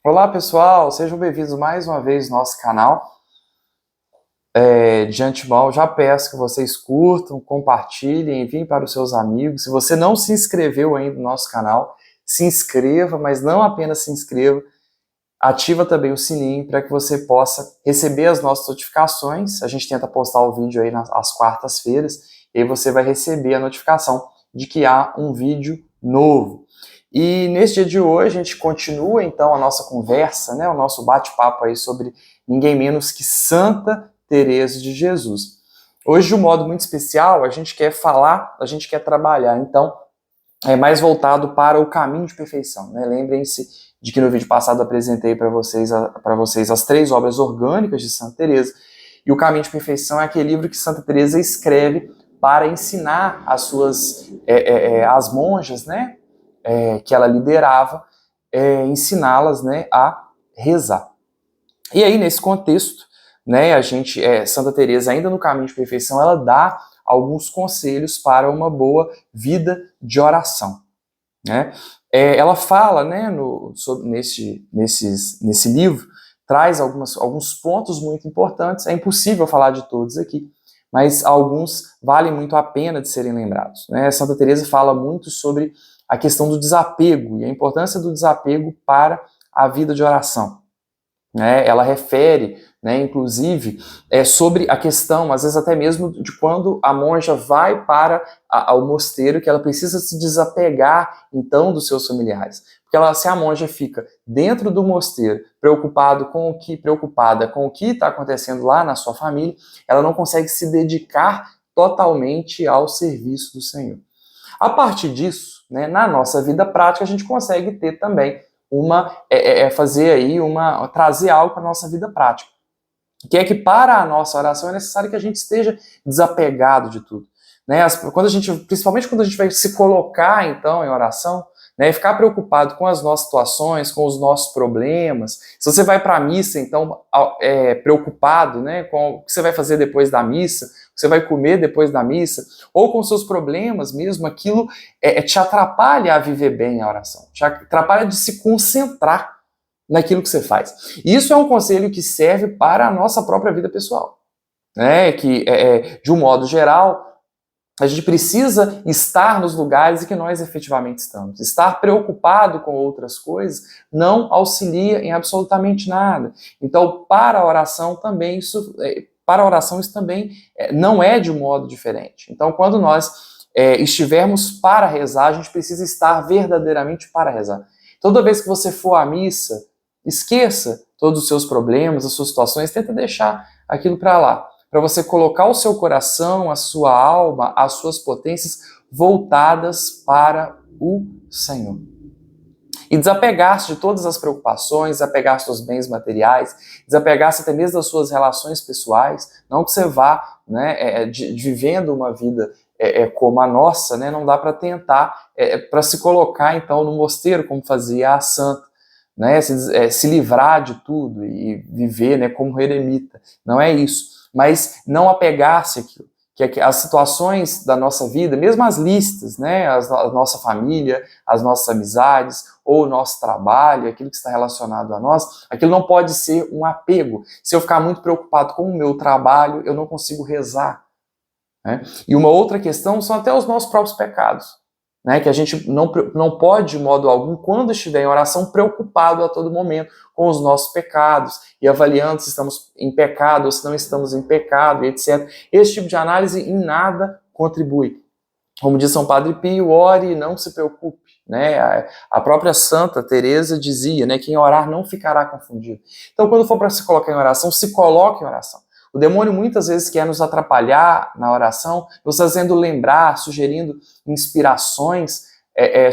Olá pessoal, sejam bem-vindos mais uma vez no nosso canal. De antemão, já peço que vocês curtam, compartilhem, enviem para os seus amigos. Se você não se inscreveu ainda no nosso canal, se inscreva, mas não apenas se inscreva, ativa também o sininho para que você possa receber as nossas notificações. A gente tenta postar o vídeo aí às quartas-feiras, e aí você vai receber a notificação de que há um vídeo novo. E nesse dia de hoje a gente continua então a nossa conversa, né, o nosso bate-papo aí sobre ninguém menos que Santa Teresa de Jesus. Hoje, de um modo muito especial, a gente quer falar, a gente quer trabalhar, então, é mais voltado para o caminho de perfeição, né? Lembrem-se de que no vídeo passado eu apresentei para vocês as 3 obras orgânicas de Santa Teresa, e o Caminho de Perfeição é aquele livro que Santa Teresa escreve para ensinar as monjas, né, que ela liderava, ensiná-las, né, a rezar. E aí, nesse contexto, né, Santa Teresa, ainda no Caminho de Perfeição, ela dá alguns conselhos para uma boa vida de oração, né? Ela fala, né, nesse livro, traz alguns pontos muito importantes. É impossível falar de todos aqui, mas alguns valem muito a pena de serem lembrados, né? Santa Teresa fala muito sobre a questão do desapego e a importância do desapego para a vida de oração. Ela refere, né, inclusive, sobre a questão, às vezes até mesmo, de quando a monja vai para ao mosteiro, que ela precisa se desapegar, então, dos seus familiares. Porque se a monja fica dentro do mosteiro, preocupada com o que está acontecendo lá na sua família, ela não consegue se dedicar totalmente ao serviço do Senhor. A partir disso, né, na nossa vida prática, a gente consegue ter também trazer algo para a nossa vida prática. Que é que para a nossa oração é necessário que a gente esteja desapegado de tudo. Né? Principalmente quando a gente vai se colocar, então, em oração, né, e ficar preocupado com as nossas situações, com os nossos problemas. Se você vai para a missa, então, preocupado, né, com o que você vai fazer depois da missa, o que você vai comer depois da missa, ou com seus problemas mesmo, aquilo te atrapalha a viver bem a oração, te atrapalha de se concentrar naquilo que você faz. E isso é um conselho que serve para a nossa própria vida pessoal, né? De um modo geral, a gente precisa estar nos lugares em que nós efetivamente estamos. Estar preocupado com outras coisas não auxilia em absolutamente nada. Então, para a oração também isso também não é de um modo diferente. Então, quando nós estivermos para rezar, a gente precisa estar verdadeiramente para rezar. Toda vez que você for à missa, esqueça todos os seus problemas, as suas situações, tenta deixar aquilo para lá, para você colocar o seu coração, a sua alma, as suas potências voltadas para o Senhor. E desapegar-se de todas as preocupações, desapegar-se dos bens materiais, desapegar-se até mesmo das suas relações pessoais, não que você vá, né, vivendo uma vida como a nossa, né, não dá para tentar, para se colocar então no mosteiro, como fazia a santa, né, se livrar de tudo e viver, né, como eremita. Não é isso. Mas não apegar-se àquilo. Que as situações da nossa vida, mesmo as listas, né, a nossa família, as nossas amizades, ou o nosso trabalho, aquilo que está relacionado a nós, aquilo não pode ser um apego. Se eu ficar muito preocupado com o meu trabalho, eu não consigo rezar. Né? E uma outra questão são até os nossos próprios pecados. Né, que a gente não pode, de modo algum, quando estiver em oração, preocupado a todo momento com os nossos pecados e avaliando se estamos em pecado ou se não estamos em pecado, etc. Esse tipo de análise em nada contribui. Como diz São Padre Pio, ore e não se preocupe. Né? A própria Santa Teresa dizia, né, quem orar não ficará confundido. Então, quando for para se colocar em oração, se coloque em oração. O demônio muitas vezes quer nos atrapalhar na oração, nos fazendo lembrar, sugerindo inspirações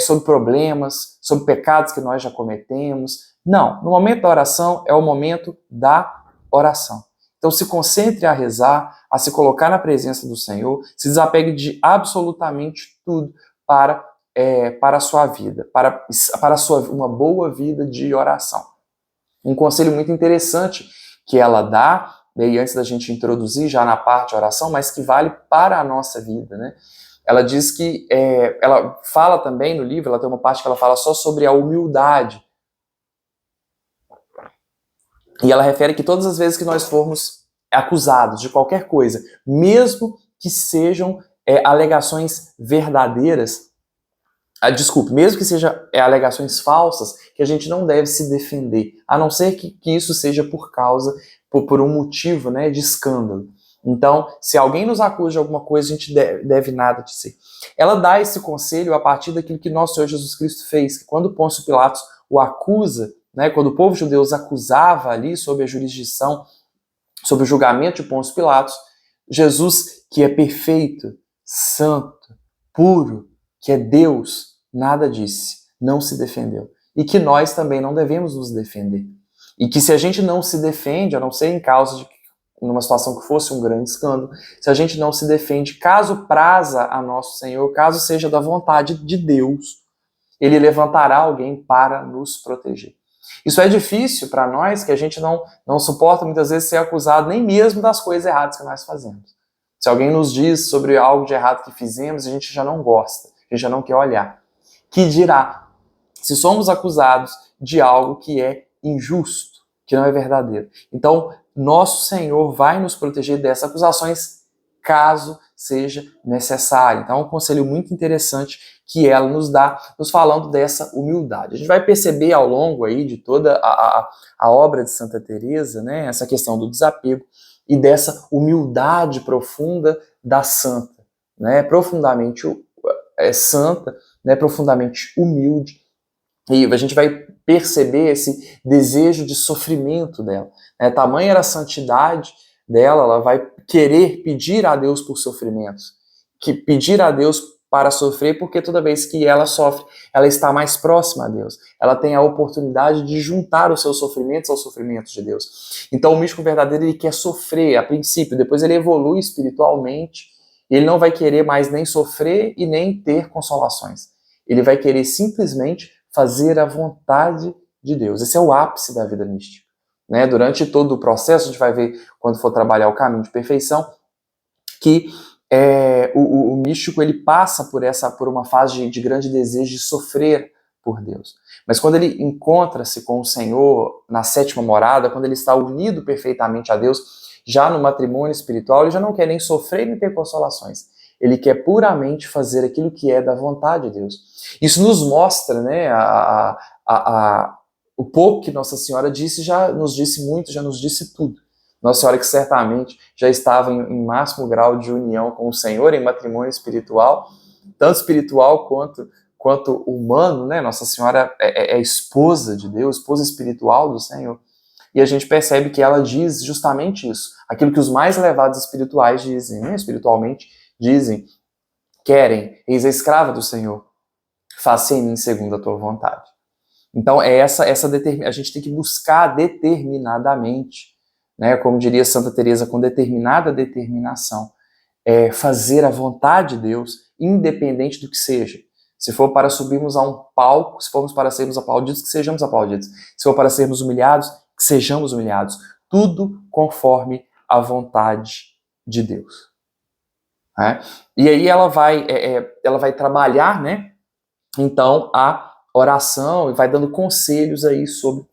sobre problemas, sobre pecados que nós já cometemos. Não, no momento da oração é o momento da oração. Então se concentre a rezar, a se colocar na presença do Senhor, se desapegue de absolutamente tudo para a sua vida, para uma boa vida de oração. Um conselho muito interessante que ela dá, e antes da gente introduzir já na parte de oração, mas que vale para a nossa vida, né? Ela diz que, ela fala também no livro, ela tem uma parte que ela fala só sobre a humildade. E ela refere que todas as vezes que nós formos acusados de qualquer coisa, mesmo que sejam alegações verdadeiras, desculpe, mesmo que sejam alegações falsas, que a gente não deve se defender, a não ser que isso seja por um motivo, né, de escândalo. Então, se alguém nos acusa de alguma coisa, a gente deve nada dizer. Ela dá esse conselho a partir daquilo que nosso Senhor Jesus Cristo fez, que quando Pôncio Pilatos o acusa, né, quando o povo judeu os acusava ali sob a jurisdição, sob o julgamento de Pôncio Pilatos, Jesus, que é perfeito, santo, puro, que é Deus, nada disse, não se defendeu. E que nós também não devemos nos defender. E que se a gente não se defende, a não ser em causa de numa situação que fosse um grande escândalo, se a gente não se defende, caso praza a nosso Senhor, caso seja da vontade de Deus, Ele levantará alguém para nos proteger. Isso é difícil para nós, que a gente não suporta muitas vezes ser acusado nem mesmo das coisas erradas que nós fazemos. Se alguém nos diz sobre algo de errado que fizemos, a gente já não gosta, a gente já não quer olhar. Que dirá se somos acusados de algo que é injusto, que não é verdadeiro? Então, nosso Senhor vai nos proteger dessas acusações caso seja necessário. Então, é um conselho muito interessante que ela nos dá, nos falando dessa humildade. A gente vai perceber ao longo aí de toda a obra de Santa Teresa, né, essa questão do desapego e dessa humildade profunda da santa, né, profundamente santa, né, profundamente humilde. E a gente vai perceber esse desejo de sofrimento dela. Né? Tamanha era a santidade dela, ela vai querer pedir a Deus por sofrimentos, que pedir a Deus para sofrer, porque toda vez que ela sofre, ela está mais próxima a Deus. Ela tem a oportunidade de juntar os seus sofrimentos aos sofrimentos de Deus. Então o místico verdadeiro, ele quer sofrer a princípio, depois ele evolui espiritualmente, e ele não vai querer mais nem sofrer e nem ter consolações. Ele vai querer simplesmente fazer a vontade de Deus. Esse é o ápice da vida mística. Né? Durante todo o processo, a gente vai ver, quando for trabalhar o caminho de perfeição, que o místico ele passa por uma fase de grande desejo de sofrer por Deus. Mas quando ele encontra-se com o Senhor na sétima morada, quando ele está unido perfeitamente a Deus, já no matrimônio espiritual, ele já não quer nem sofrer nem ter consolações. Ele quer puramente fazer aquilo que é da vontade de Deus. Isso nos mostra, né, o pouco que Nossa Senhora disse, já nos disse muito, já nos disse tudo. Nossa Senhora que certamente já estava em máximo grau de união com o Senhor, em matrimônio espiritual, tanto espiritual quanto humano, né? Nossa Senhora é esposa de Deus, esposa espiritual do Senhor. E a gente percebe que ela diz justamente isso, aquilo que os mais elevados espirituais dizem, né? Espiritualmente dizem, querem, eis a escrava do Senhor, faça em mim segundo a tua vontade. Então a gente tem que buscar determinadamente, né, como diria Santa Teresa, com determinada determinação, fazer a vontade de Deus, independente do que seja. Se for para subirmos a um palco, se formos para sermos aplaudidos, que sejamos aplaudidos. Se for para sermos humilhados, que sejamos humilhados. Tudo conforme a vontade de Deus. Né? E aí ela vai trabalhar, né, então, a oração e vai dando conselhos aí sobre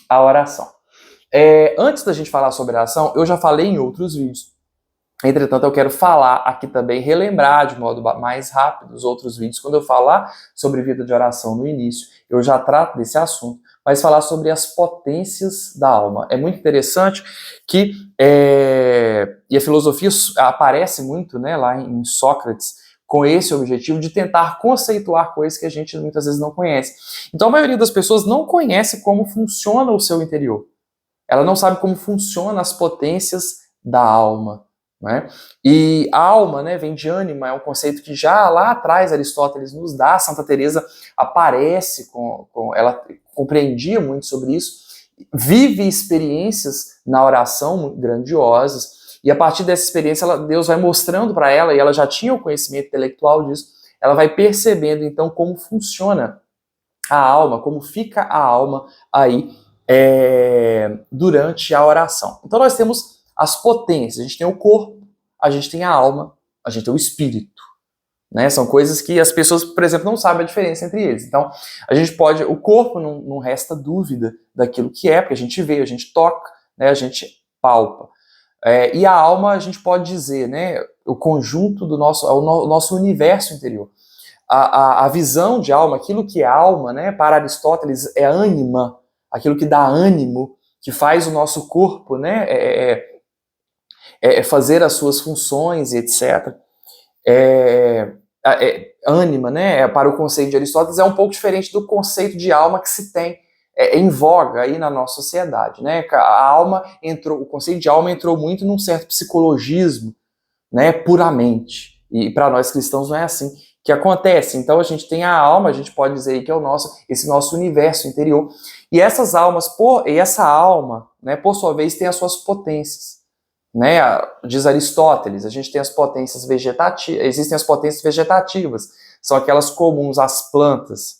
a oração. Antes da gente falar sobre a oração, eu já falei em outros vídeos. Entretanto, eu quero falar aqui também, relembrar de modo mais rápido os outros vídeos. Quando eu falar sobre vida de oração no início, eu já trato desse assunto, mas falar sobre as potências da alma. É muito interessante que, e a filosofia aparece muito, né, lá em Sócrates, com esse objetivo de tentar conceituar coisas que a gente muitas vezes não conhece. Então a maioria das pessoas não conhece como funciona o seu interior. Ela não sabe como funcionam as potências da alma. Né? E a alma, né, vem de ânima, é um conceito que já lá atrás Aristóteles nos dá, Santa Teresa aparece, ela compreendia muito sobre isso, vive experiências na oração grandiosas, e a partir dessa experiência Deus vai mostrando para ela, e ela já tinha o conhecimento intelectual disso, ela vai percebendo então como funciona a alma, como fica a alma aí durante a oração. Então nós temos as potências, a gente tem o corpo, a gente tem a alma, a gente tem o espírito. né? São coisas que as pessoas, por exemplo, não sabem a diferença entre eles. Então, a gente pode, o corpo não resta dúvida daquilo que é, porque a gente vê, a gente toca, né? A gente palpa. E a alma, a gente pode dizer, né? O conjunto do nosso universo interior. A visão de alma, aquilo que é alma, né? Para Aristóteles é ânima, aquilo que dá ânimo, que faz o nosso corpo, né? Fazer as suas funções e etc. Ânima, né, para o conceito de Aristóteles, é um pouco diferente do conceito de alma que se tem em voga aí na nossa sociedade, né? O conceito de alma entrou muito num certo psicologismo, né, puramente. E para nós cristãos não é assim que acontece. Então a gente tem a alma, a gente pode dizer aí que é esse nosso universo interior. E essas almas, essa alma, né, por sua vez, tem as suas potências. Né, diz Aristóteles, a gente tem as potências vegetativas, existem as potências vegetativas, são aquelas comuns às plantas,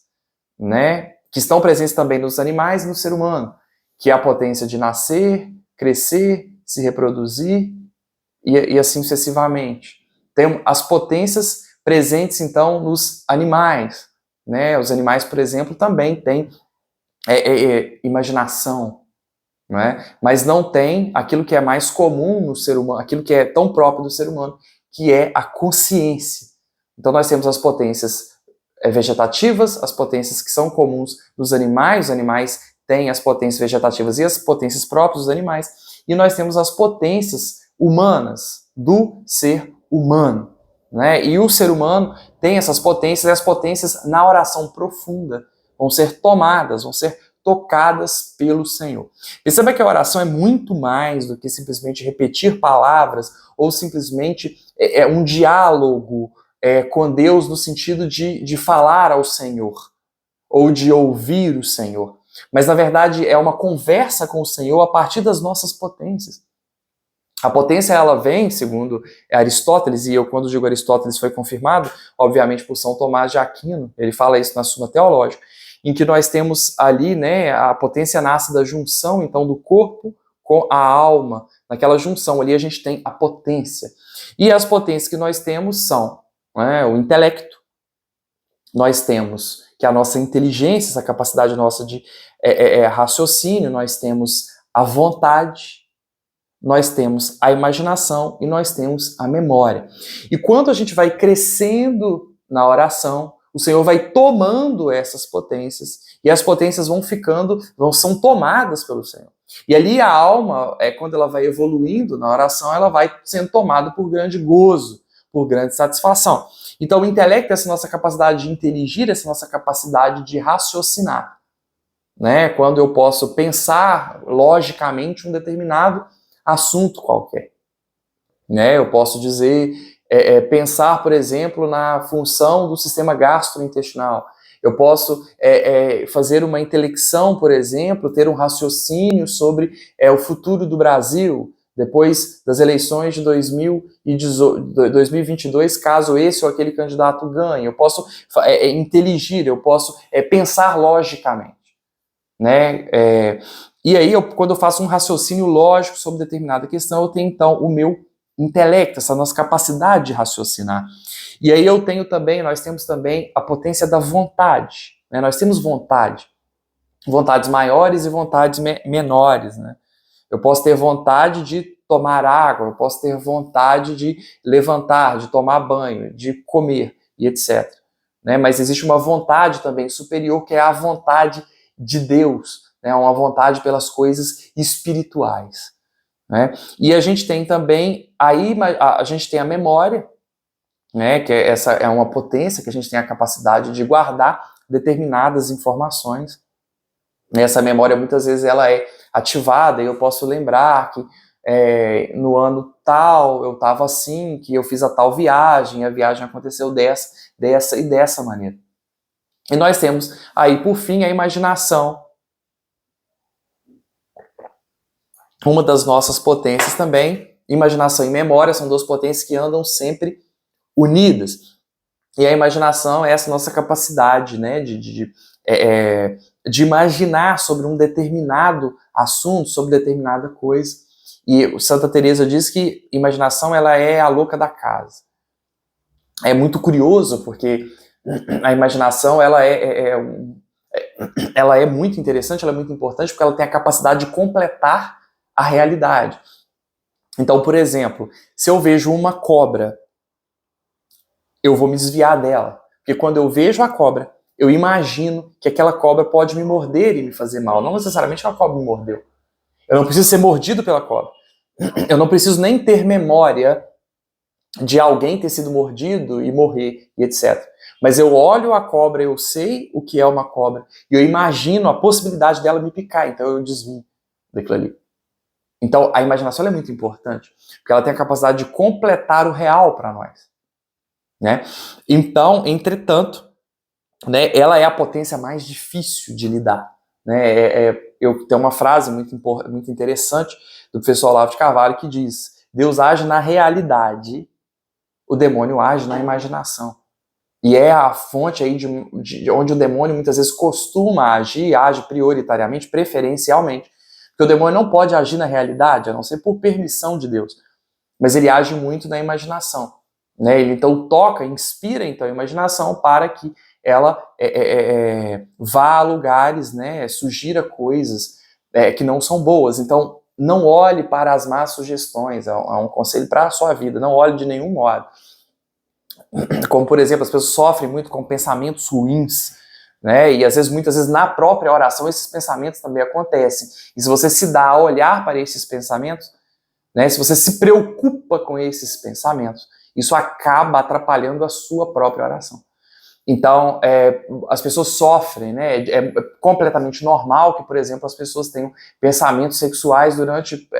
né, que estão presentes também nos animais e no ser humano, que é a potência de nascer, crescer, se reproduzir e assim sucessivamente. Tem as potências presentes, então, nos animais, né, os animais, por exemplo, também têm imaginação, não é? Mas não tem aquilo que é mais comum no ser humano, aquilo que é tão próprio do ser humano, que é a consciência. Então nós temos as potências vegetativas, as potências que são comuns dos animais, os animais têm as potências vegetativas e as potências próprias dos animais, e nós temos as potências humanas do ser humano. Né? E o ser humano tem essas potências, e as potências na oração profunda vão ser tomadas, vão ser tocadas pelo Senhor. Perceba que a oração é muito mais do que simplesmente repetir palavras ou simplesmente um diálogo com Deus no sentido de falar ao Senhor ou de ouvir o Senhor. Mas, na verdade, é uma conversa com o Senhor a partir das nossas potências. A potência, ela vem, segundo Aristóteles, e eu, quando digo Aristóteles, foi confirmado, obviamente, por São Tomás de Aquino, ele fala isso na Suma Teológica, em que nós temos ali, né, a potência nasce da junção, então, do corpo com a alma. Naquela junção ali a gente tem a potência. E as potências que nós temos são, né, o intelecto, nós temos que a nossa inteligência, essa capacidade nossa de raciocínio, nós temos a vontade, nós temos a imaginação e nós temos a memória. E quando a gente vai crescendo na oração, o Senhor vai tomando essas potências e as potências são tomadas pelo Senhor. E ali a alma, quando ela vai evoluindo na oração, ela vai sendo tomada por grande gozo, por grande satisfação. Então o intelecto é essa nossa capacidade de inteligir, essa nossa capacidade de raciocinar. Né? Quando eu posso pensar logicamente um determinado assunto qualquer. Né? Eu posso dizer, pensar, por exemplo, na função do sistema gastrointestinal. Eu posso fazer uma intelecção, por exemplo, ter um raciocínio sobre o futuro do Brasil, depois das eleições de 2022, caso esse ou aquele candidato ganhe. Eu posso inteligir, eu posso pensar logicamente. Né? E aí, quando eu faço um raciocínio lógico sobre determinada questão, eu tenho, então, o meu intelecto, essa nossa capacidade de raciocinar. E aí nós temos também a potência da vontade. Né? Nós temos vontades maiores e vontades menores. Né? Eu posso ter vontade de tomar água, eu posso ter vontade de levantar, de tomar banho, de comer, e etc. Né? Mas existe uma vontade também superior, que é a vontade de Deus, né? Uma vontade pelas coisas espirituais. Né? E a gente tem também, a gente tem a memória, né? Que essa é uma potência que a gente tem a capacidade de guardar determinadas informações. Essa memória, muitas vezes, ela é ativada e eu posso lembrar que no ano tal eu estava assim, que eu fiz a tal viagem, a viagem aconteceu dessa e dessa maneira. E nós temos aí, por fim, a imaginação. Uma das nossas potências também, imaginação e memória, são duas potências que andam sempre unidas. E a imaginação é essa nossa capacidade, né, de imaginar sobre um determinado assunto, sobre determinada coisa. E Santa Teresa diz que imaginação, ela é a louca da casa. é muito curioso, porque a imaginação ela é muito interessante, ela é muito importante, porque ela tem a capacidade de completar a realidade. Então, por exemplo, se eu vejo uma cobra, eu vou me desviar dela. Porque quando eu vejo a cobra, eu imagino que aquela cobra pode me morder e me fazer mal. Não necessariamente a cobra me mordeu. Eu não preciso ser mordido pela cobra. Eu não preciso nem ter memória de alguém ter sido mordido e morrer, e etc. Mas eu olho a cobra, eu sei o que é uma cobra, e eu imagino a possibilidade dela me picar, então eu desvio daquilo ali. Então a imaginação é muito importante, porque ela tem a capacidade de completar o real para nós. Né? Então, entretanto, né, ela é a potência mais difícil de lidar. Né? Eu tenho uma frase muito interessante do professor Olavo de Carvalho que diz: Deus age na realidade, o demônio age na imaginação. E é a fonte aí de onde o demônio muitas vezes costuma agir, age prioritariamente, preferencialmente. Porque o demônio não pode agir na realidade, a não ser por permissão de Deus. Mas ele age muito na imaginação. Né? Ele então toca, inspira então a imaginação para que ela vá a lugares, né, sugira coisas que não são boas. Então, não olhe para as más sugestões, é um conselho para a sua vida, não olhe de nenhum modo. Como, por exemplo, as pessoas sofrem muito com pensamentos ruins, né? E às vezes, muitas vezes, na própria oração, esses pensamentos também acontecem. E se você se dá a olhar para esses pensamentos, né, se você se preocupa com esses pensamentos, isso acaba atrapalhando a sua própria oração. Então, as pessoas sofrem, né? É completamente normal que, por exemplo, as pessoas tenham pensamentos sexuais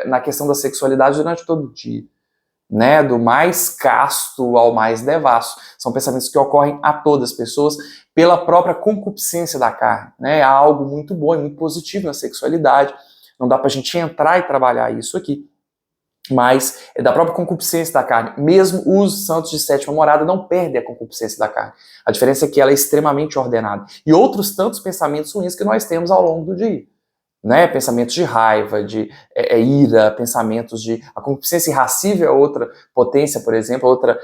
na questão da sexualidade durante todo o dia. Né, do mais casto ao mais devasso. São pensamentos que ocorrem a todas as pessoas pela própria concupiscência da carne. Né? Há algo muito bom e muito positivo na sexualidade. Não dá pra gente entrar e trabalhar isso aqui. Mas é da própria concupiscência da carne. Mesmo os santos de sétima morada não perdem a concupiscência da carne. A diferença é que ela é extremamente ordenada. E outros tantos pensamentos ruins que nós temos ao longo do dia. Né, pensamentos de raiva, de ira, pensamentos de... A concupiscência irracível é outra potência, por exemplo, outra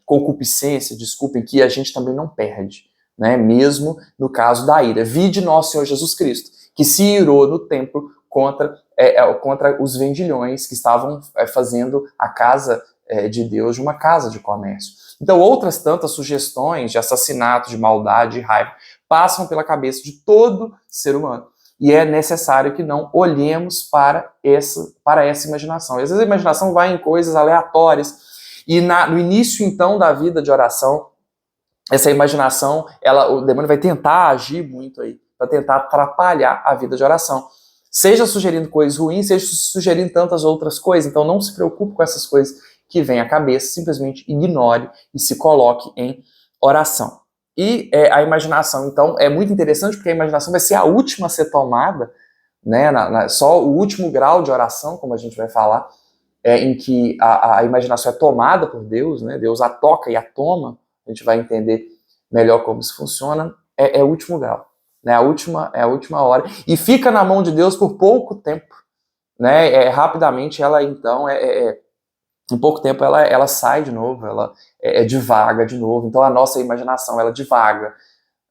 concupiscência, desculpem, que a gente também não perde, né, mesmo no caso da ira. Vide nosso Senhor Jesus Cristo, que se irou no templo contra os vendilhões que estavam fazendo a casa de Deus de uma casa de comércio. Então, outras tantas sugestões de assassinato, de maldade, de raiva, passam pela cabeça de todo ser humano. E é necessário que não olhemos para essa imaginação. E às vezes a imaginação vai em coisas aleatórias. E no início, então, da vida de oração, essa imaginação, o demônio vai tentar agir muito aí, para tentar atrapalhar a vida de oração. Seja sugerindo coisas ruins, seja sugerindo tantas outras coisas. Então não se preocupe com essas coisas que vêm à cabeça, simplesmente ignore e se coloque em oração. E a imaginação, então, é muito interessante porque a imaginação vai ser a última a ser tomada, né, só o último grau de oração, como a gente vai falar, em que a imaginação é tomada por Deus, né, Deus a toca e a toma, a gente vai entender melhor como isso funciona, é o último grau, né, é a última hora, e fica na mão de Deus por pouco tempo, né, rapidamente ela então em pouco tempo ela sai de novo, ela divaga de novo, então a nossa imaginação ela divaga,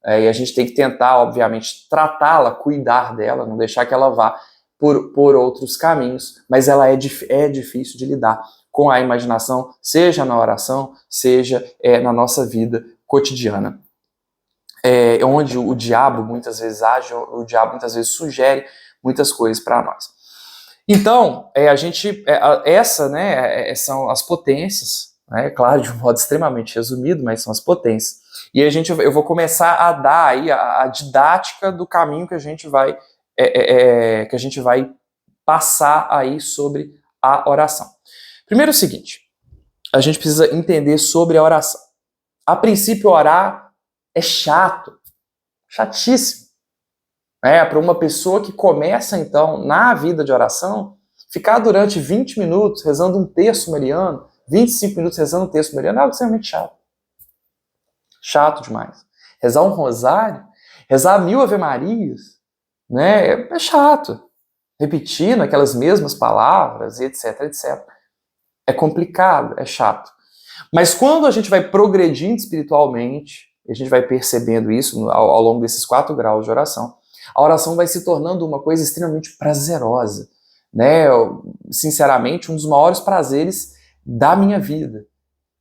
e a gente tem que tentar, obviamente, tratá-la, cuidar dela, não deixar que ela vá por outros caminhos, mas ela é difícil de lidar com a imaginação, seja na oração, seja na nossa vida cotidiana. Onde o diabo muitas vezes age, o diabo muitas vezes sugere muitas coisas para nós. Então, são as potências, né, claro, de um modo extremamente resumido, mas são as potências. E eu vou começar a dar aí a didática do caminho que a gente vai passar aí sobre a oração. Primeiro é o seguinte, a gente precisa entender sobre a oração. A princípio, orar é chato, chatíssimo. Para uma pessoa que começa, então, na vida de oração, ficar durante 20 minutos rezando um terço mariano, 25 minutos rezando um terço mariano, é algo extremamente chato. Chato demais. Rezar um rosário, rezar 1000 Ave-Marias, né, é chato. Repetindo aquelas mesmas palavras, etc, etc. É complicado, é chato. Mas quando a gente vai progredindo espiritualmente, a gente vai percebendo isso ao longo desses 4 graus de oração, a oração vai se tornando uma coisa extremamente prazerosa, né? Sinceramente, um dos maiores prazeres da minha vida,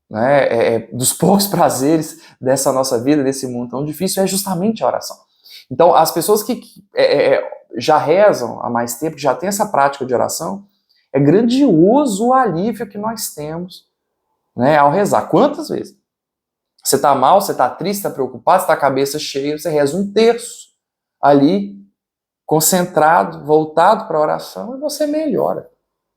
né? Dos poucos prazeres dessa nossa vida, desse mundo tão difícil, é justamente a oração. Então, as pessoas que já rezam há mais tempo, que já têm essa prática de oração, é grandioso o alívio que nós temos, né, ao rezar. Quantas vezes? Você está mal, você está triste, está preocupado, você está com a cabeça cheia, você reza 1/3 ali, concentrado, voltado para a oração, e você melhora.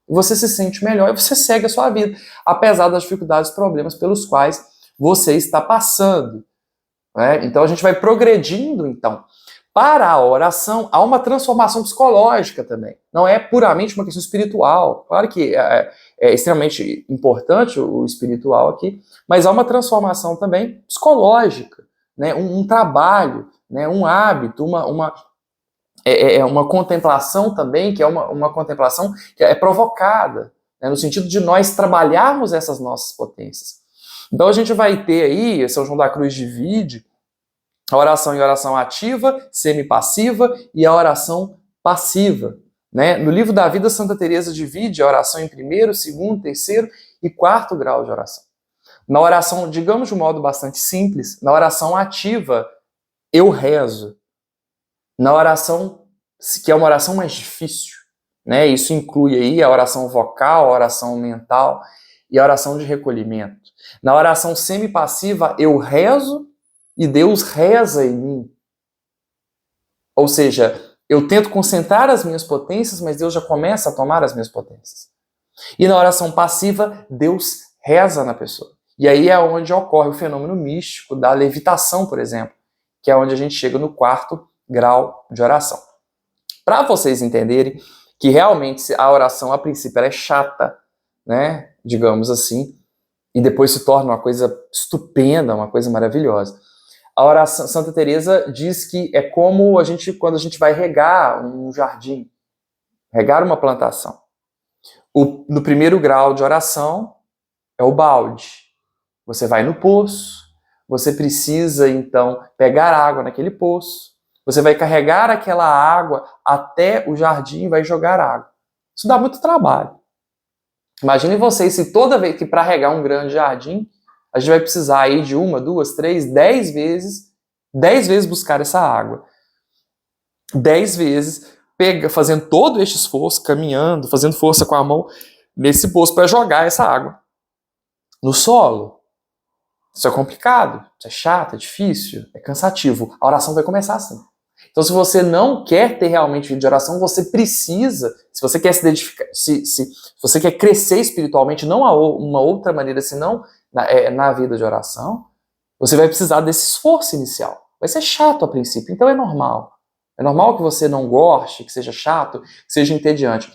Você se sente melhor e você segue a sua vida, apesar das dificuldades e problemas pelos quais você está passando, né? Então a gente vai progredindo, então. Para a oração, há uma transformação psicológica também. Não é puramente uma questão espiritual. Claro que é extremamente importante o espiritual aqui, mas há uma transformação também psicológica, né? Um trabalho, né? Um hábito, uma contemplação também, que é uma contemplação que é provocada, né? No sentido de nós trabalharmos essas nossas potências. Então a gente vai ter aí, São João da Cruz divide a oração em oração ativa, semi-passiva e a oração passiva, né? No Livro da Vida, Santa Teresa divide a oração em 1º, 2º, 3º e 4º grau de oração. Na oração, digamos de um modo bastante simples, na oração ativa, eu rezo. Na oração, que é uma oração mais difícil, né? Isso inclui aí a oração vocal, a oração mental e a oração de recolhimento. Na oração semi-passiva, eu rezo e Deus reza em mim. Ou seja, eu tento concentrar as minhas potências, mas Deus já começa a tomar as minhas potências. E na oração passiva, Deus reza na pessoa. E aí é onde ocorre o fenômeno místico da levitação, por exemplo, que é onde a gente chega no 4º grau de oração. Para vocês entenderem que realmente a oração, a princípio, ela é chata, né? Digamos assim, e depois se torna uma coisa estupenda, uma coisa maravilhosa. A oração, Santa Teresa diz que é como quando a gente vai regar um jardim, regar uma plantação. No 1º grau de oração é o balde. Você vai no poço, você precisa então pegar água naquele poço, você vai carregar aquela água até o jardim e vai jogar água. Isso dá muito trabalho. Imagine vocês se toda vez que para regar um grande jardim, a gente vai precisar aí de 1, 2, 3, 10 vezes buscar essa água. 10 vezes fazendo todo este esforço, caminhando, fazendo força com a mão nesse poço para jogar essa água no solo. Isso é complicado, isso é chato, é difícil, é cansativo. A oração vai começar assim. Então, se você não quer ter realmente vida de oração, você precisa, se você quer se dedicar, se você quer crescer espiritualmente, não há uma outra maneira senão na vida de oração, você vai precisar desse esforço inicial. Vai ser chato a princípio, então é normal. É normal que você não goste, que seja chato, que seja entediante.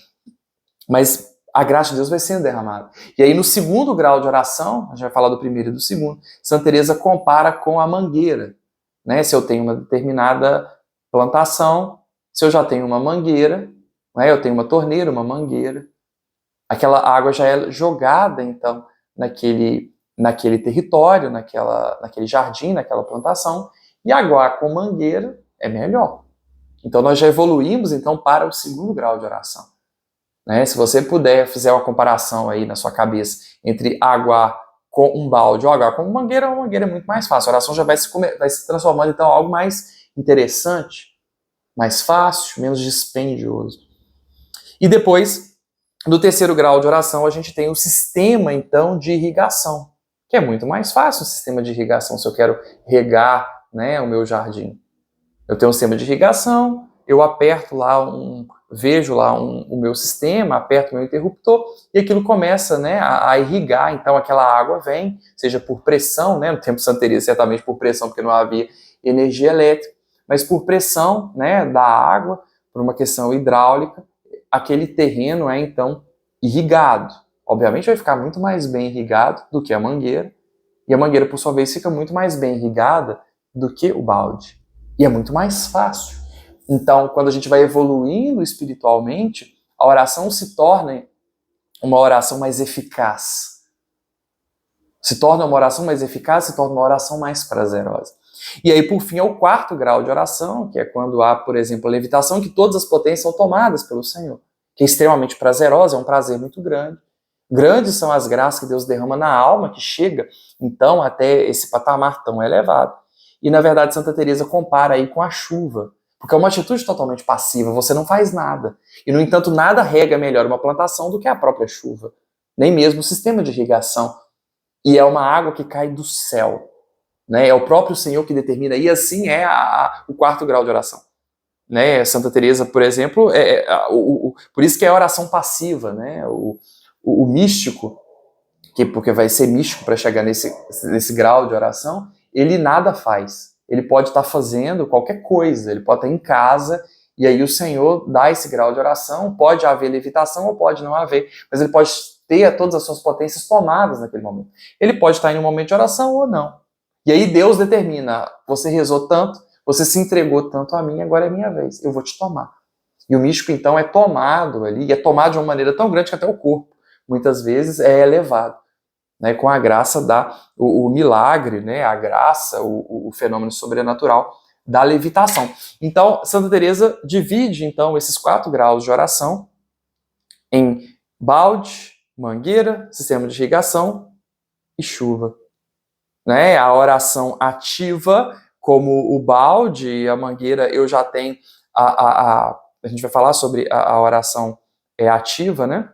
Mas a graça de Deus vai sendo derramada. E aí no 2º grau de oração, a gente vai falar do 1º e do 2º, Santa Teresa compara com a mangueira. Né? Se eu tenho uma determinada plantação, se eu já tenho uma mangueira, né? Eu tenho uma torneira, uma mangueira, aquela água já é jogada, então, naquele território, naquele jardim, naquela plantação, e agora com mangueira é melhor. Então nós já evoluímos então para o 2º grau de oração. Né? Se você puder fazer uma comparação aí na sua cabeça entre água com um balde ou água com uma mangueira é muito mais fácil. A oração já vai se transformando então em algo mais interessante, mais fácil, menos dispendioso. E depois, no 3º grau de oração, a gente tem o sistema então de irrigação, que é muito mais fácil o sistema de irrigação se eu quero regar, né, o meu jardim. Eu tenho um sistema de irrigação, eu aperto lá vejo lá o meu sistema, aperto o meu interruptor e aquilo começa, né, a irrigar, então aquela água vem, seja por pressão, né, no tempo de Santa Teresa certamente por pressão, porque não havia energia elétrica, mas por pressão, né, da água, por uma questão hidráulica, aquele terreno é então irrigado. Obviamente vai ficar muito mais bem irrigado do que a mangueira, e a mangueira, por sua vez, fica muito mais bem irrigada do que o balde. E é muito mais fácil. Então, quando a gente vai evoluindo espiritualmente, a oração se torna uma oração mais eficaz. Se torna uma oração mais eficaz, se torna uma oração mais prazerosa. E aí, por fim, é o quarto grau de oração, que é quando há, por exemplo, a levitação, que todas as potências são tomadas pelo Senhor, que é extremamente prazerosa, é um prazer muito grande. Grandes são as graças que Deus derrama na alma, que chega, então, até esse patamar tão elevado. E, na verdade, Santa Teresa compara aí com a chuva, porque é uma atitude totalmente passiva, você não faz nada. E, no entanto, nada rega melhor uma plantação do que a própria chuva, nem mesmo o sistema de irrigação. E é uma água que cai do céu, né? É o próprio Senhor que determina, e assim é o quarto grau de oração. Né? Santa Teresa, por exemplo, por isso que é a oração passiva, né? O místico, porque vai ser místico para chegar nesse grau de oração, ele nada faz. Ele pode estar fazendo qualquer coisa, ele pode estar em casa, e aí o Senhor dá esse grau de oração, pode haver levitação ou pode não haver, mas ele pode ter todas as suas potências tomadas naquele momento. Ele pode estar em um momento de oração ou não. E aí Deus determina, você rezou tanto, você se entregou tanto a mim, agora é minha vez, eu vou te tomar. E o místico, então, é tomado ali, e é tomado de uma maneira tão grande que até o corpo, muitas vezes, é elevado, né, com a graça o milagre, né, a graça, o fenômeno sobrenatural da levitação. Então, Santa Teresa divide, então, esses 4 graus de oração em balde, mangueira, sistema de irrigação e chuva. Né? A oração ativa, como o balde e a mangueira, eu já tenho a gente vai falar sobre a oração ativa, né?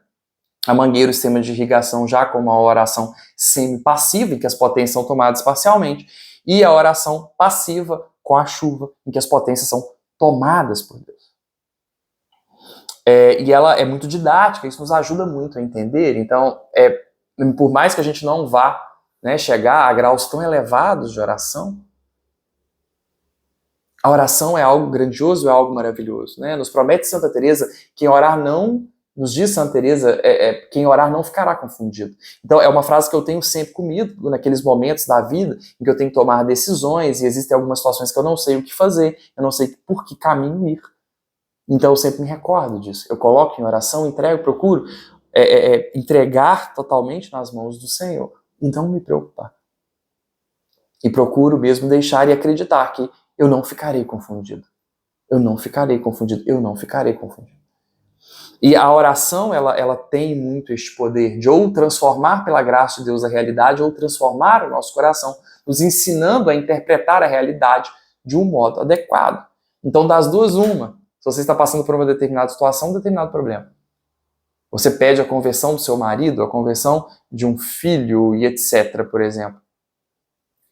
A mangueira, o sistema de irrigação, já como a oração semi-passiva, em que as potências são tomadas parcialmente, e a oração passiva, com a chuva, em que as potências são tomadas por Deus. E ela é muito didática, isso nos ajuda muito a entender. Então, por mais que a gente não vá, né, chegar a graus tão elevados de oração, a oração é algo grandioso, é algo maravilhoso. Né? Nos promete Santa Teresa, quem orar não, nos diz Santa Teresa, quem orar não ficará confundido. Então é uma frase que eu tenho sempre comigo, naqueles momentos da vida em que eu tenho que tomar decisões, e existem algumas situações que eu não sei o que fazer, eu não sei por que caminho ir. Então eu sempre me recordo disso. Eu coloco em oração, entrego, procuro entregar totalmente nas mãos do Senhor. E não me preocupar. E procuro mesmo deixar e acreditar que eu não ficarei confundido. Eu não ficarei confundido. Eu não ficarei confundido. E a oração, ela tem muito este poder de ou transformar pela graça de Deus a realidade, ou transformar o nosso coração, nos ensinando a interpretar a realidade de um modo adequado. Então, das duas, uma. Se você está passando por uma determinada situação, um determinado problema. Você pede a conversão do seu marido, a conversão de um filho e etc., por exemplo.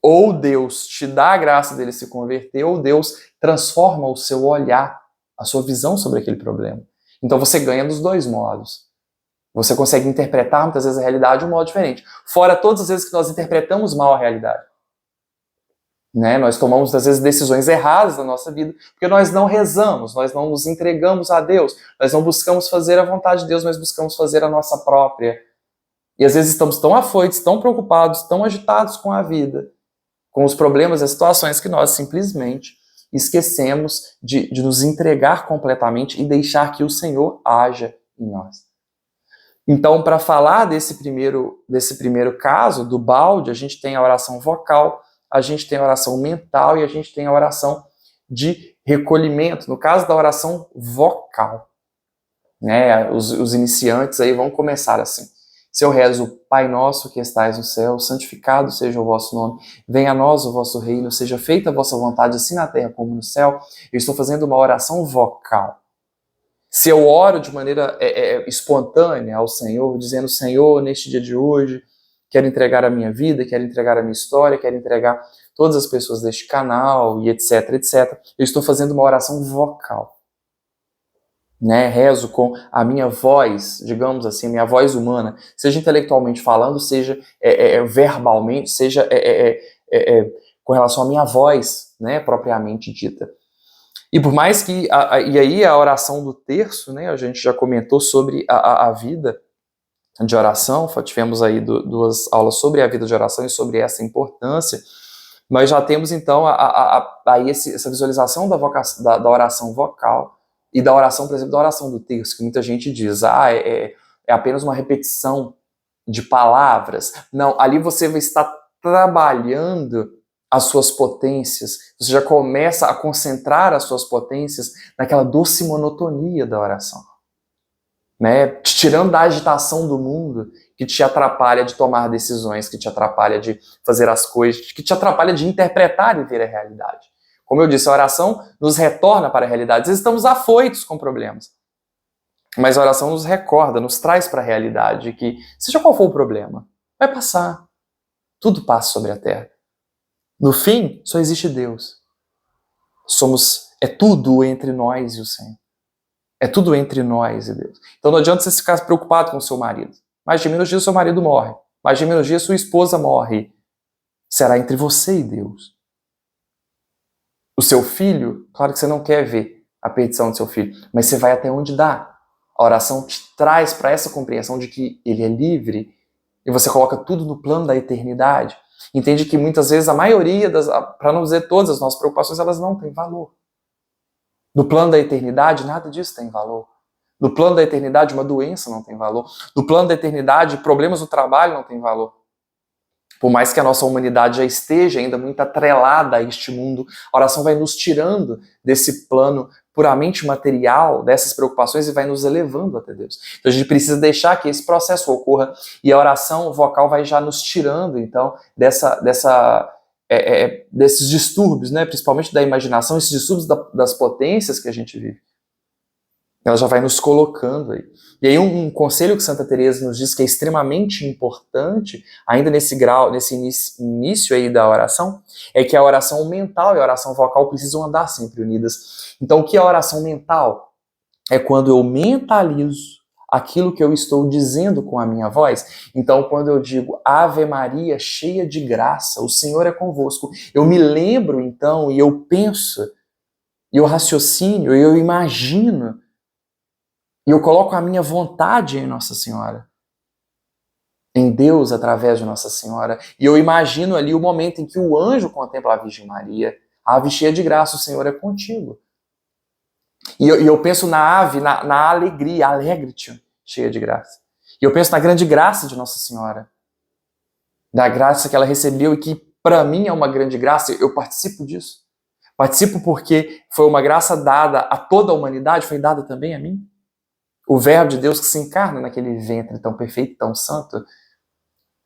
Ou Deus te dá a graça dele se converter, ou Deus transforma o seu olhar, a sua visão sobre aquele problema. Então você ganha dos dois modos. Você consegue interpretar muitas vezes a realidade de um modo diferente. Fora todas as vezes que nós interpretamos mal a realidade. Né? Nós tomamos, às vezes, decisões erradas na nossa vida, porque nós não rezamos, nós não nos entregamos a Deus, nós não buscamos fazer a vontade de Deus, mas buscamos fazer a nossa própria. E às vezes estamos tão afoitos, tão preocupados, tão agitados com a vida, com os problemas e as situações, que nós simplesmente esquecemos de nos entregar completamente e deixar que o Senhor haja em nós. Então, para falar desse primeiro caso, do balde, a gente tem a oração vocal, a gente tem a oração mental e a gente tem a oração de recolhimento. No caso da oração vocal, né, os iniciantes aí vão começar assim. Se eu rezo, Pai nosso que estais no céu, santificado seja o vosso nome, venha a nós o vosso reino, seja feita a vossa vontade, assim na terra como no céu, eu estou fazendo uma oração vocal. Se eu oro de maneira espontânea ao Senhor, dizendo, Senhor, neste dia de hoje, quero entregar a minha vida, quero entregar a minha história, quero entregar todas as pessoas deste canal, e etc, etc, eu estou fazendo uma oração vocal. Né, rezo com a minha voz, digamos assim, minha voz humana, seja intelectualmente falando, seja verbalmente, seja com relação à minha voz, né, propriamente dita. E por mais que, e aí a oração do terço, né, a gente já comentou sobre a vida de oração, tivemos aí 2 aulas sobre a vida de oração e sobre essa importância, nós já temos então aí essa visualização da oração vocal, e da oração, por exemplo, da oração do terço, que muita gente diz, é apenas uma repetição de palavras. Não, ali você vai estar trabalhando as suas potências. Você já começa a concentrar as suas potências naquela doce monotonia da oração, né? Te tirando da agitação do mundo que te atrapalha de tomar decisões, que te atrapalha de fazer as coisas, que te atrapalha de interpretar e ver a realidade. Como eu disse, a oração nos retorna para a realidade. Às vezes estamos afoitos com problemas, mas a oração nos recorda, nos traz para a realidade que, seja qual for o problema, vai passar. Tudo passa sobre a terra. No fim, só existe Deus. É tudo entre nós e o Senhor. É tudo entre nós e Deus. Então não adianta você ficar preocupado com o seu marido. Mais de menos dias seu marido morre. Mais de menos dias sua esposa morre. Será entre você e Deus. O seu filho, claro que você não quer ver a perdição do seu filho, mas você vai até onde dá. A oração te traz para essa compreensão de que ele é livre e você coloca tudo no plano da eternidade. Entende que muitas vezes a maioria para não dizer todas as nossas preocupações, elas não têm valor. No plano da eternidade, nada disso tem valor. No plano da eternidade, uma doença não tem valor. No plano da eternidade, problemas no trabalho não têm valor. Por mais que a nossa humanidade já esteja ainda muito atrelada a este mundo, a oração vai nos tirando desse plano puramente material, dessas preocupações, e vai nos elevando até Deus. Então a gente precisa deixar que esse processo ocorra, e a oração vocal vai já nos tirando, então, desses distúrbios, né, principalmente da imaginação, esses distúrbios das potências que a gente vive. Ela já vai nos colocando aí. E aí um conselho que Santa Teresa nos diz que é extremamente importante, ainda nesse grau, nesse início aí da oração, é que a oração mental e a oração vocal precisam andar sempre unidas. Então o que é a oração mental? É quando eu mentalizo aquilo que eu estou dizendo com a minha voz. Então, quando eu digo Ave Maria, cheia de graça, o Senhor é convosco, eu me lembro, então, e eu penso, e eu raciocínio, e eu imagino, e eu coloco a minha vontade em Nossa Senhora, em Deus através de Nossa Senhora, e eu imagino ali o momento em que o anjo contempla a Virgem Maria, Ave cheia de graça, o Senhor é contigo. E eu penso na ave, na alegria, alegre-te, cheia de graça. E eu penso na grande graça de Nossa Senhora, da graça que ela recebeu e que para mim é uma grande graça, eu participo disso. Participo porque foi uma graça dada a toda a humanidade, foi dada também a mim. O Verbo de Deus que se encarna naquele ventre tão perfeito, tão santo.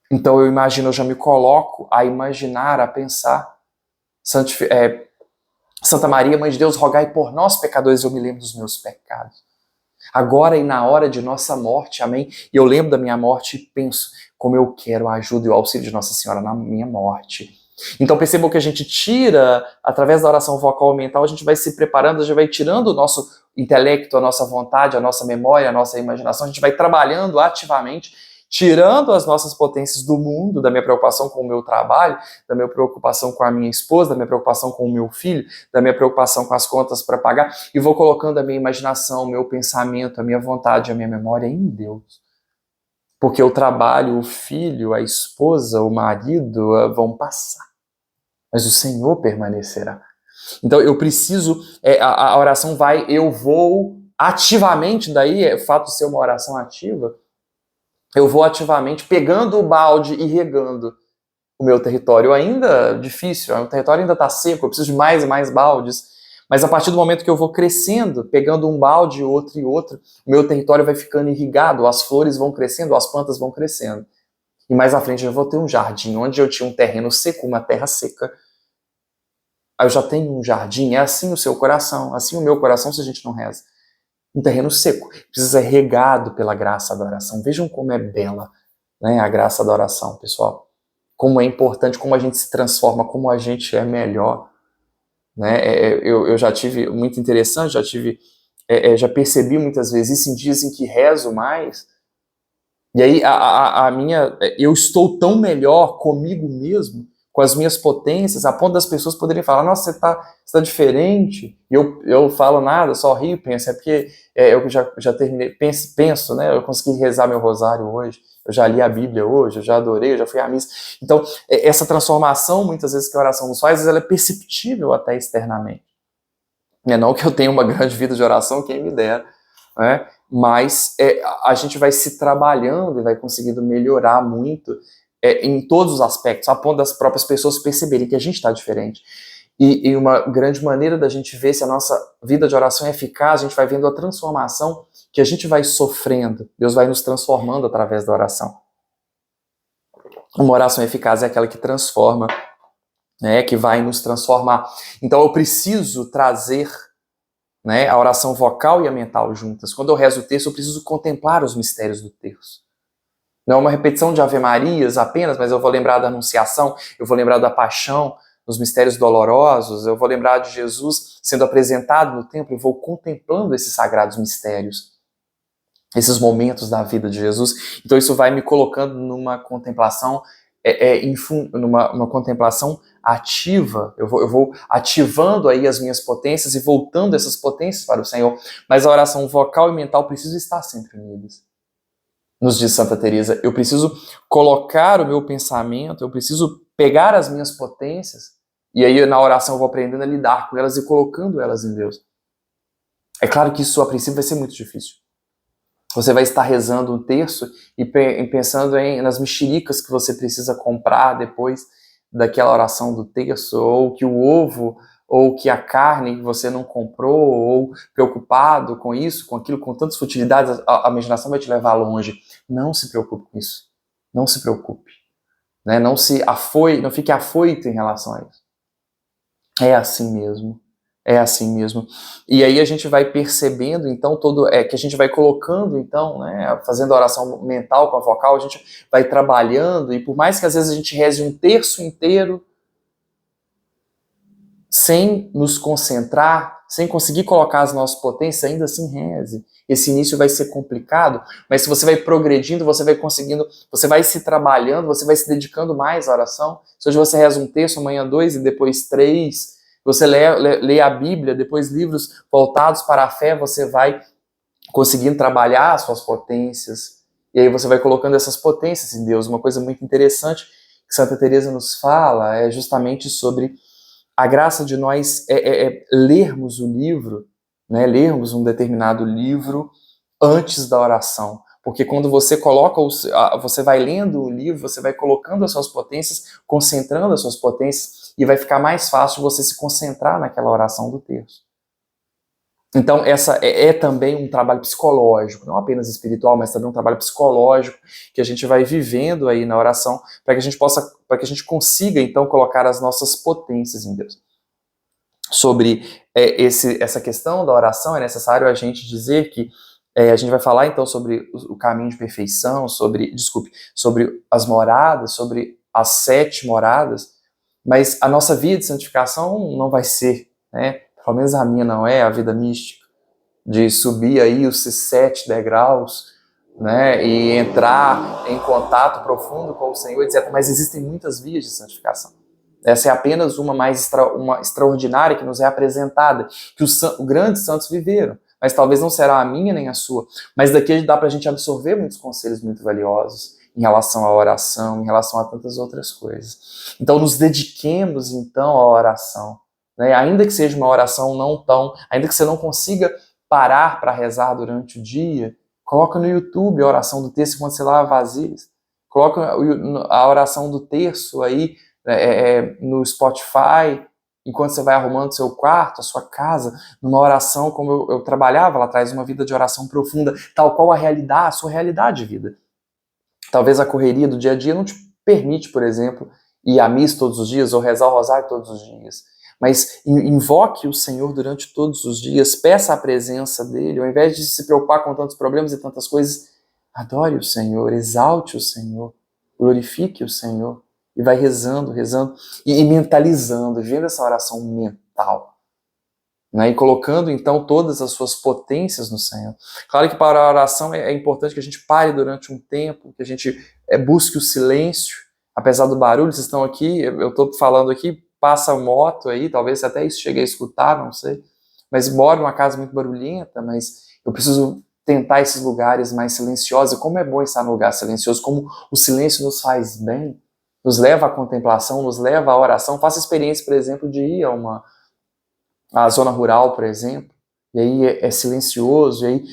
Então eu imagino, eu já me coloco a imaginar, a pensar. Santa Maria, Mãe de Deus, rogai por nós, pecadores, eu me lembro dos meus pecados. Agora e na hora de nossa morte, amém? E eu lembro da minha morte e penso como eu quero a ajuda e o auxílio de Nossa Senhora na minha morte. Então percebam que a gente tira, através da oração vocal mental, a gente vai se preparando, a gente vai tirando o nosso intelecto, a nossa vontade, a nossa memória, a nossa imaginação, a gente vai trabalhando ativamente, tirando as nossas potências do mundo, da minha preocupação com o meu trabalho, da minha preocupação com a minha esposa, da minha preocupação com o meu filho, da minha preocupação com as contas para pagar, e vou colocando a minha imaginação, o meu pensamento, a minha vontade, a minha memória em Deus. Porque o trabalho, o filho, a esposa, o marido vão passar, mas o Senhor permanecerá. Então eu preciso, a oração eu vou ativamente, daí o fato de ser uma oração ativa, eu vou ativamente pegando o balde e regando o meu território. Ainda difícil, o território ainda está seco, eu preciso de mais e mais baldes. Mas a partir do momento que eu vou crescendo, pegando um balde, outro e outro, o meu território vai ficando irrigado, as flores vão crescendo, as plantas vão crescendo. E mais à frente eu vou ter um jardim, onde eu tinha um terreno seco, uma terra seca. Aí eu já tenho um jardim, é assim o seu coração, assim o meu coração se a gente não reza. Um terreno seco, precisa ser regado pela graça da oração. Vejam como é bela, né, a graça da oração, pessoal. Como é importante, como a gente se transforma, como a gente é melhor. Né? Eu já tive, muito interessante, já percebi muitas vezes isso em dias em que rezo mais, e aí eu estou tão melhor comigo mesmo, com as minhas potências, a ponto das pessoas poderem falar, nossa, você tá diferente, e eu falo nada, só rio, penso, porque eu já terminei, penso, né, eu consegui rezar meu rosário hoje, eu já li a Bíblia hoje, eu já adorei, eu já fui à missa. Então, essa transformação, muitas vezes, que a oração nos faz, ela é perceptível até externamente. Não que eu tenha uma grande vida de oração, quem me dera, né? Mas a gente vai se trabalhando e vai conseguindo melhorar muito em todos os aspectos, a ponto das próprias pessoas perceberem que a gente está diferente. E uma grande maneira da gente ver se a nossa vida de oração é eficaz, a gente vai vendo a transformação que a gente vai sofrendo. Deus vai nos transformando através da oração. Uma oração eficaz é aquela que transforma, né, que vai nos transformar. Então eu preciso trazer, né, a oração vocal e a mental juntas. Quando eu rezo o terço, eu preciso contemplar os mistérios do terço. Não é uma repetição de Ave Marias apenas, mas eu vou lembrar da Anunciação, eu vou lembrar da Paixão, dos mistérios dolorosos, eu vou lembrar de Jesus sendo apresentado no templo e vou contemplando esses sagrados mistérios, esses momentos da vida de Jesus. Então isso vai me colocando numa contemplação, numa contemplação ativa. Eu vou ativando aí as minhas potências e voltando essas potências para o Senhor. Mas a oração vocal e mental precisam estar sempre unidas. Nos diz Santa Teresa, eu preciso colocar o meu pensamento, eu preciso pegar as minhas potências, e aí na oração eu vou aprendendo a lidar com elas e colocando elas em Deus. É claro que isso a princípio vai ser muito difícil. Você vai estar rezando um terço e pensando nas mexericas que você precisa comprar depois daquela oração do terço, ou que o ovo, ou que a carne que você não comprou, ou preocupado com isso, com aquilo, com tantas futilidades, a imaginação vai te levar longe. Não se preocupe com isso. Não se preocupe. Né? Não fique afoito em relação a isso. É assim mesmo. É assim mesmo. E aí a gente vai percebendo, então, que a gente vai colocando, então, né, fazendo a oração mental com a vocal, a gente vai trabalhando, e por mais que às vezes a gente reze um terço inteiro, sem nos concentrar, sem conseguir colocar as nossas potências, ainda assim reze. Esse início vai ser complicado, mas se você vai progredindo, você vai conseguindo, você vai se trabalhando, você vai se dedicando mais à oração. Se hoje você reza um terço, amanhã 2 e depois 3, você lê a Bíblia, depois livros voltados para a fé, você vai conseguindo trabalhar as suas potências, e aí você vai colocando essas potências em Deus. Uma coisa muito interessante que Santa Teresa nos fala é justamente sobre a graça de nós lermos o livro, né, lermos um determinado livro antes da oração. Porque quando você você vai lendo o livro, você vai colocando as suas potências, concentrando as suas potências, e vai ficar mais fácil você se concentrar naquela oração do terço. Então, essa também um trabalho psicológico, não apenas espiritual, mas também um trabalho psicológico que a gente vai vivendo aí na oração, para que a gente consiga, então, colocar as nossas potências em Deus. Sobre essa questão da oração, é necessário a gente dizer que a gente vai falar, então, sobre o caminho de perfeição, sobre as moradas, sobre as 7 moradas, mas a nossa vida de santificação não vai ser, né? Pelo menos a minha não é, a vida mística, de subir aí os 7 degraus, né, e entrar em contato profundo com o Senhor, etc. Mas existem muitas vias de santificação. Essa é apenas uma extraordinária que nos é apresentada, que os grandes santos viveram, mas talvez não será a minha nem a sua. Mas daqui dá para a gente absorver muitos conselhos muito valiosos em relação à oração, em relação a tantas outras coisas. Então nos dediquemos então à oração. Né? Ainda que seja uma oração ainda que você não consiga parar para rezar durante o dia, coloca no YouTube a oração do terço enquanto você lava vasilhas, coloca a oração do terço aí no Spotify, enquanto você vai arrumando seu quarto, a sua casa, numa oração como eu trabalhava lá atrás, uma vida de oração profunda, tal qual a sua realidade de vida. Talvez a correria do dia a dia não te permite, por exemplo, ir à missa todos os dias ou rezar o rosário todos os dias. Mas invoque o Senhor durante todos os dias, peça a presença dele, ao invés de se preocupar com tantos problemas e tantas coisas, adore o Senhor, exalte o Senhor, glorifique o Senhor, e vai rezando e mentalizando, vendo essa oração mental, né, e colocando então todas as suas potências no Senhor. Claro que para a oração é importante que a gente pare durante um tempo, que a gente busque o silêncio, apesar do barulho. Vocês estão aqui, eu estou falando aqui, passa moto aí, talvez até isso chegue a escutar, não sei, mas moro numa casa muito barulhenta, mas eu preciso tentar esses lugares mais silenciosos. Como é bom estar num lugar silencioso, como o silêncio nos faz bem, nos leva à contemplação, nos leva à oração. Faça a experiência, por exemplo, de ir a zona rural, por exemplo, e aí é silencioso, e aí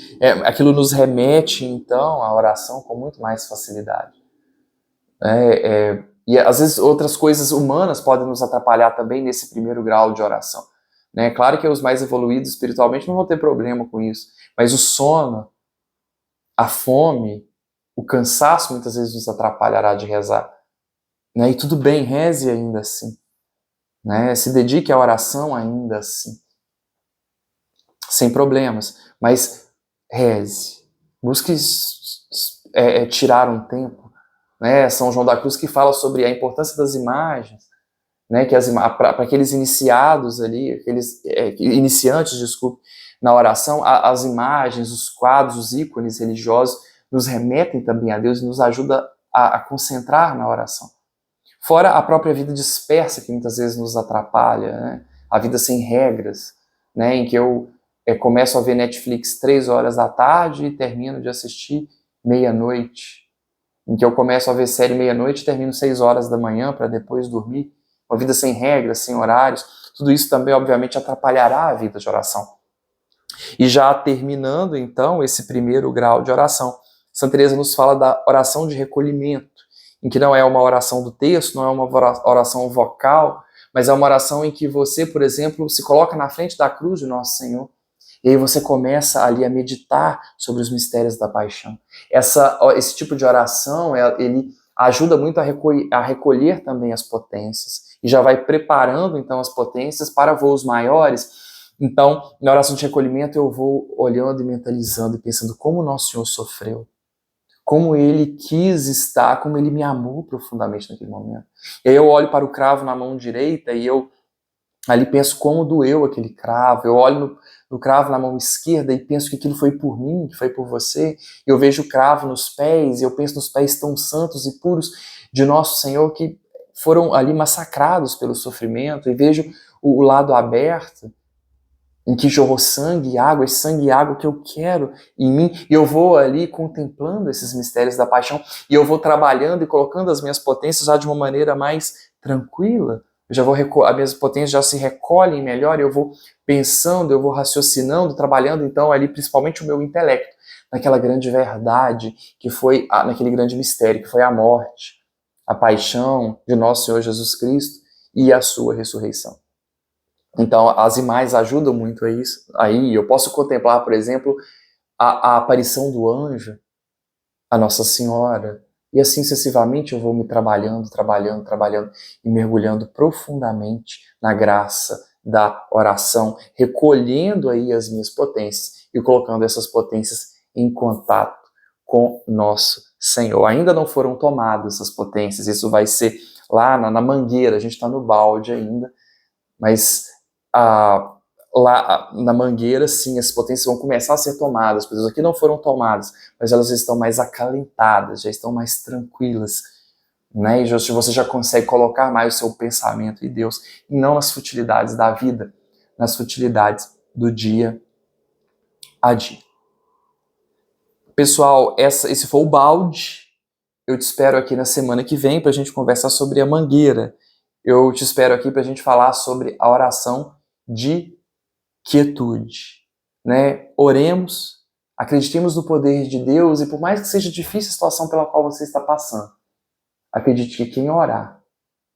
aquilo nos remete, então, à oração com muito mais facilidade. E às vezes outras coisas humanas podem nos atrapalhar também nesse primeiro grau de oração. Né? Claro que os mais evoluídos espiritualmente não vão ter problema com isso, mas o sono, a fome, o cansaço muitas vezes nos atrapalhará de rezar. Né? E tudo bem, reze ainda assim. Né? Se dedique à oração ainda assim. Sem problemas, mas reze. Busque tirar um tempo. Né? São João da Cruz que fala sobre a importância das imagens, né? Que para aqueles iniciados ali, aqueles iniciantes, desculpe, na oração, as imagens, os quadros, os ícones religiosos nos remetem também a Deus e nos ajuda a concentrar na oração. Fora a própria vida dispersa que muitas vezes nos atrapalha, né? A vida sem regras, né? Em que eu começo a ver Netflix 3 horas da tarde e termino de assistir meia-noite. Em que eu começo a ver série meia-noite e termino 6 horas da manhã para depois dormir. Uma vida sem regras, sem horários. Tudo isso também, obviamente, atrapalhará a vida de oração. E já terminando, então, esse primeiro grau de oração, Santa Teresa nos fala da oração de recolhimento, em que não é uma oração do texto, não é uma oração vocal, mas é uma oração em que você, por exemplo, se coloca na frente da cruz de Nosso Senhor, e aí você começa ali a meditar sobre os mistérios da paixão. Esse tipo de oração, ele ajuda muito a recolher também as potências, e já vai preparando, então, as potências para voos maiores. Então, na oração de recolhimento, eu vou olhando e mentalizando e pensando como Nosso Senhor sofreu, como Ele quis estar, como Ele me amou profundamente naquele momento. E aí eu olho para o cravo na mão direita e eu ali penso como doeu aquele cravo. Eu olho no cravo na mão esquerda e penso que aquilo foi por mim, que foi por você. Eu vejo o cravo nos pés e eu penso nos pés tão santos e puros de Nosso Senhor que foram ali massacrados pelo sofrimento, e vejo o lado aberto em que jorrou sangue e água, esse sangue e água que eu quero em mim, e eu vou ali contemplando esses mistérios da paixão, e eu vou trabalhando e colocando as minhas potências já de uma maneira mais tranquila. As minhas potências já se recolhem melhor, e eu vou pensando, eu vou raciocinando, trabalhando então ali principalmente o meu intelecto, naquela grande verdade que foi, naquele grande mistério que foi a morte, a paixão de nosso Senhor Jesus Cristo e a sua ressurreição. Então, as imagens ajudam muito a isso. Aí eu posso contemplar, por exemplo, a aparição do anjo, a Nossa Senhora, e assim sucessivamente eu vou me trabalhando e mergulhando profundamente na graça da oração, recolhendo aí as minhas potências e colocando essas potências em contato com nosso Senhor. Ainda não foram tomadas essas potências, isso vai ser lá na mangueira, a gente está no balde ainda, mas lá na mangueira, sim, as potências vão começar a ser tomadas, pois aqui não foram tomadas, mas elas já estão mais acalentadas, já estão mais tranquilas, né? E você já consegue colocar mais o seu pensamento em Deus, e não nas futilidades da vida, nas futilidades do dia a dia. Pessoal, esse foi o balde. Eu te espero aqui na semana que vem para a gente conversar sobre a mangueira. Eu te espero aqui para a gente falar sobre a oração de quietude, né? Oremos, acreditemos no poder de Deus, e por mais que seja difícil a situação pela qual você está passando, acredite que quem orar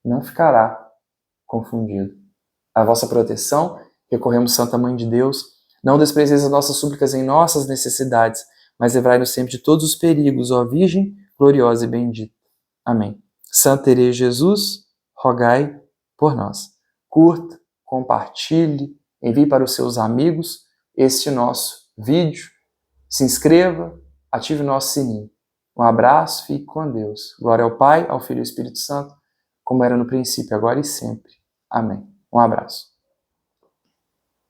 não ficará confundido. A vossa proteção, recorremos Santa Mãe de Deus, não desprezeis as nossas súplicas em nossas necessidades, mas livrai-nos sempre de todos os perigos, ó Virgem gloriosa e bendita. Amém. Santa Teresa de Jesus, rogai por nós. Curta, compartilhe, envie para os seus amigos este nosso vídeo. Se inscreva, ative o nosso sininho. Um abraço, fique com Deus. Glória ao Pai, ao Filho e ao Espírito Santo, como era no princípio, agora e sempre. Amém. Um abraço.